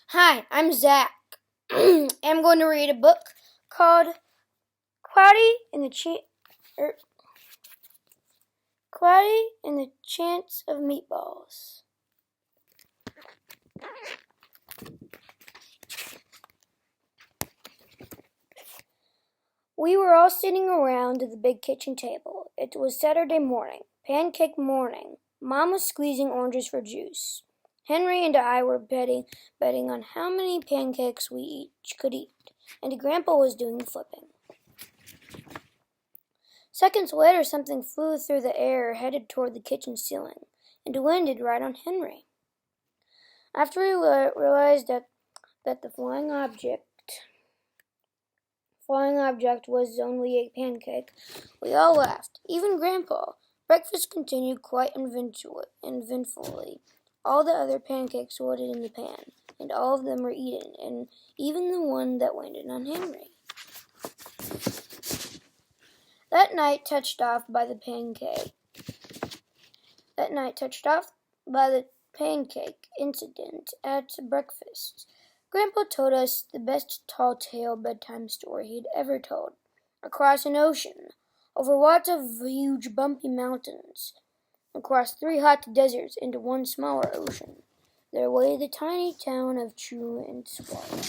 Hi, I'm Zach. I'm going to read a book called Cloudy in the er, Cloudy in the Chance of Meatballs. We were all sitting around the big kitchen table. It was Saturday morning, pancake morning. Mom was squeezing oranges for juice. Henry and I were betting on how many pancakes we each could eat, and Grandpa was doing the flipping. Seconds later, something flew through the air, headed toward the kitchen ceiling, and landed right on Henry. After we realized that the flying object was only a pancake, we all laughed, even Grandpa. Breakfast continued quite eventfully. All the other pancakes floated in the pan, and all of them were eaten, and even the one that landed on Henry. That night touched off by the pancake incident at breakfast. Grandpa told us the best tall-tale bedtime story he'd ever told. Across an ocean, over lots of huge bumpy mountains, across 3 hot deserts into one smaller ocean, there lay the tiny town of Chew and Swallow.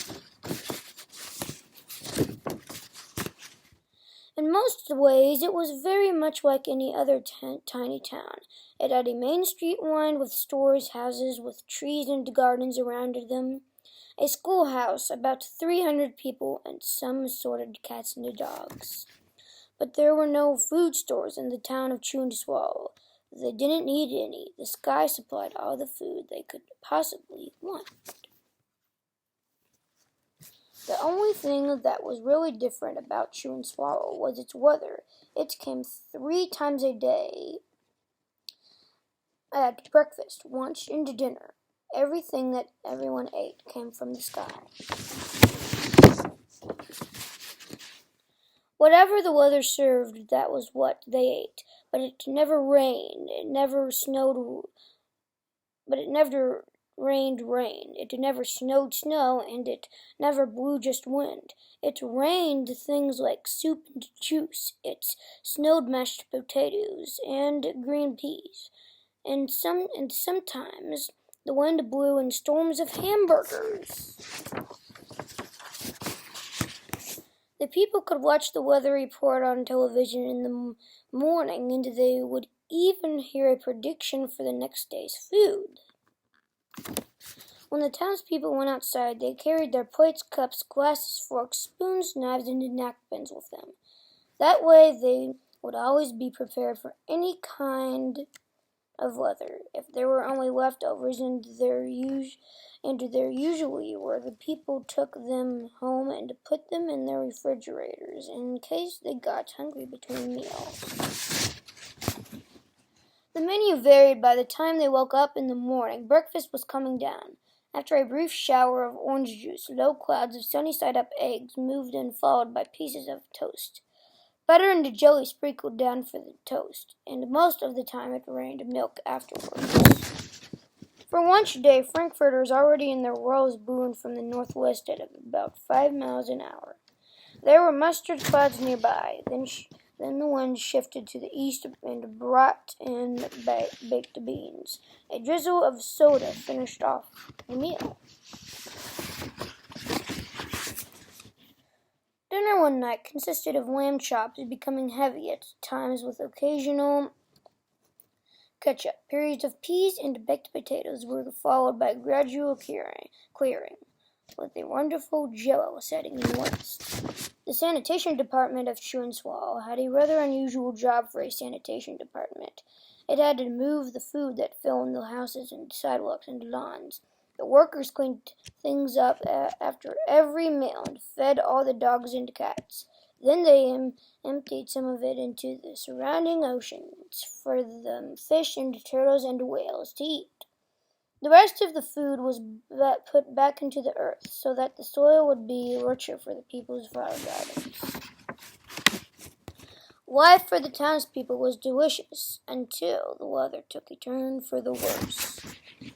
In most ways, it was very much like any other tiny town. It had a main street lined with stores, houses with trees and gardens around them, a schoolhouse, about 300 people, and some assorted cats and dogs. But there were no food stores in the town of Chew and Swallow. They didn't need any. The sky supplied all the food they could possibly want. The only thing that was really different about Chew and Swallow was its weather. It came 3 times a day at breakfast, lunch, and dinner. Everything that everyone ate came from the sky. Whatever the weather served, that was what they ate. But it never rained, it never snowed, but it never rained rain. It never snowed snow, and it never blew just wind. It rained things like soup and juice. It snowed mashed potatoes and green peas. And sometimes the wind blew in storms of hamburgers. The people could watch the weather report on television in the morning, and they would even hear a prediction for the next day's food. When the townspeople went outside, they carried their plates, cups, glasses, forks, spoons, knives, and napkins with them. That way they would always be prepared for any kind of weather. If there were only leftovers, and there usually were, the people took them home and put them in their refrigerators in case they got hungry between meals. The menu varied by the time they woke up in the morning. Breakfast was coming down. After a brief shower of orange juice, low clouds of sunny-side-up eggs moved in, followed by pieces of toast. Butter and jelly sprinkled down for the toast, and most of the time it rained milk afterwards. For lunch day, frankfurters already in their whirls boomed from the northwest at about 5 miles an hour. There were mustard clouds nearby. Then the wind shifted to the east and brought in baked beans. A drizzle of soda finished off the meal. Dinner one night consisted of lamb chops, becoming heavy at times with occasional ketchup. Periods of peas and baked potatoes were followed by a gradual clearing, with a wonderful jello setting in the west. The sanitation department of Chew and Swallow had a rather unusual job for a sanitation department. It had to move the food that fell in the houses and sidewalks and lawns. The workers cleaned things up after every meal and fed all the dogs and cats. Then they emptied some of it into the surrounding oceans for the fish and turtles and whales to eat. The rest of the food was put back into the earth so that the soil would be richer for the people's flower gardens. Life for the townspeople was delicious until the weather took a turn for the worse.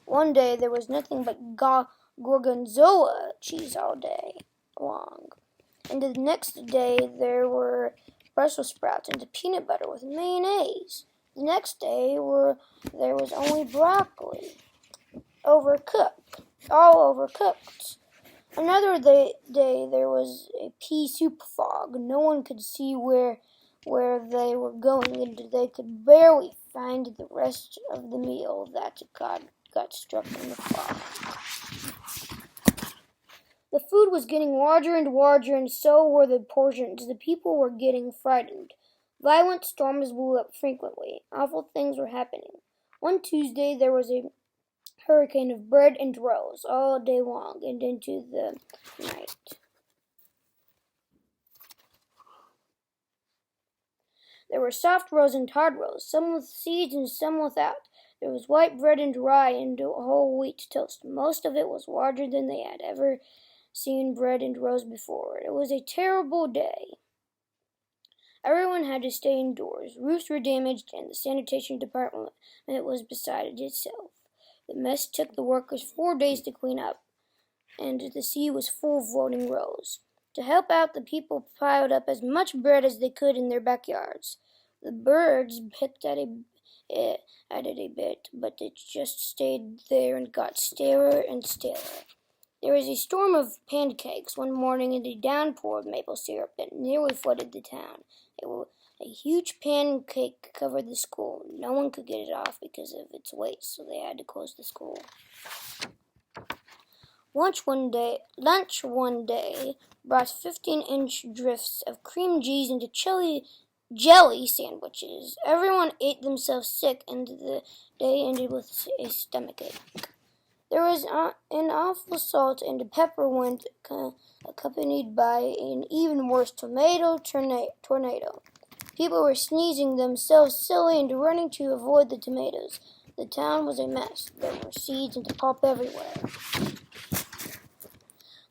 One day there was nothing but gorgonzola cheese all day long. And the next day there were Brussels sprouts and peanut butter with mayonnaise. The next day there was only broccoli, all overcooked. Another day there was a pea soup fog. No one could see where they were going, and they could barely find the rest of the meal that got stuck in the fog. The food was getting larger and larger, and so were the portions. The people were getting frightened. Violent storms blew up frequently. Awful things were happening. One Tuesday there was a hurricane of bread and rolls all day long and into the night. There were soft rolls and hard rolls, some with seeds and some without. There was white bread and rye and whole wheat toast. Most of it was larger than they had ever seen bread and rolls before. It was a terrible day. Everyone had to stay indoors. Roofs were damaged, and the sanitation department was beside itself. The mess took the workers 4 days to clean up, and the sea was full of floating rolls. To help out, the people piled up as much bread as they could in their backyards. The birds picked at it a bit, but it just stayed there and got staler and staler. There was a storm of pancakes one morning and a downpour of maple syrup that nearly flooded the town. A huge pancake covered the school. No one could get it off because of its weight, so they had to close the school. Lunch one day brought 15-inch drifts of cream cheese into jelly sandwiches. Everyone ate themselves sick, and the day ended with a stomachache. There was an awful salt and pepper wind accompanied by an even worse tomato tornado. People were sneezing themselves silly and running to avoid the tomatoes. The town was a mess. There were seeds and pulp everywhere.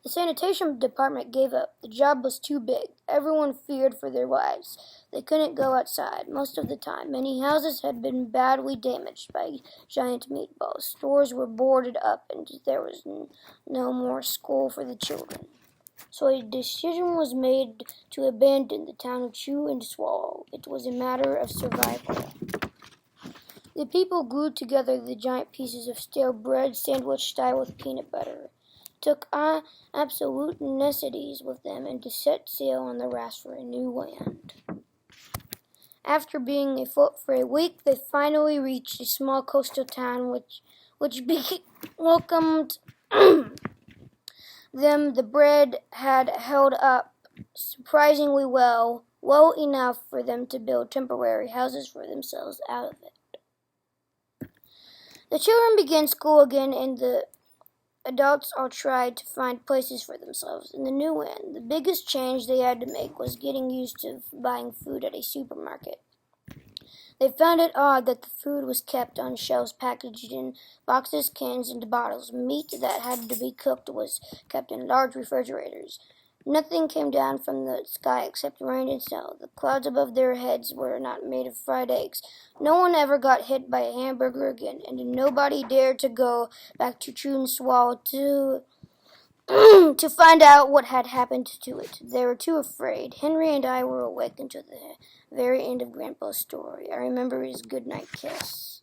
The sanitation department gave up. The job was too big. Everyone feared for their lives. They couldn't go outside most of the time. Many houses had been badly damaged by giant meatballs. Stores were boarded up, and there was no more school for the children. So a decision was made to abandon the town of Chew and Swallow. It was a matter of survival. The people glued together the giant pieces of stale bread, sandwich style with peanut butter, took absolute necessities with them, and to set sail on the raft for a new land. After being afloat for a week, they finally reached a small coastal town which welcomed them. The bread had held up surprisingly well enough for them to build temporary houses for themselves out of it. The children began school again, and the adults all tried to find places for themselves in the new land. The biggest change they had to make was getting used to buying food at a supermarket. They found it odd that the food was kept on shelves packaged in boxes, cans, and bottles. Meat that had to be cooked was kept in large refrigerators. Nothing came down from the sky except rain and snow. The clouds above their heads were not made of fried eggs. No one ever got hit by a hamburger again, and nobody dared to go back to Chew and Swallow to find out what had happened to it. They were too afraid. Henry and I were awake until the very end of Grandpa's story. I remember his goodnight kiss.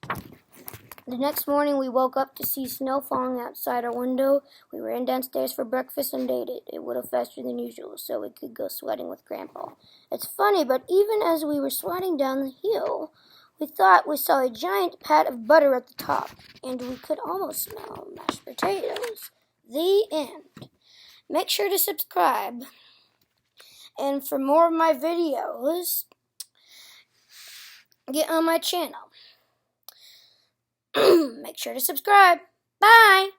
The next morning we woke up to see snow falling outside our window. We ran downstairs for breakfast and ate it a little faster than usual so we could go sledding with Grandpa. It's funny, but even as we were sliding down the hill, we thought we saw a giant pat of butter at the top, and we could almost smell mashed potatoes. The end. Make sure to subscribe. And for more of my videos, get on my channel. Make sure to subscribe. Bye!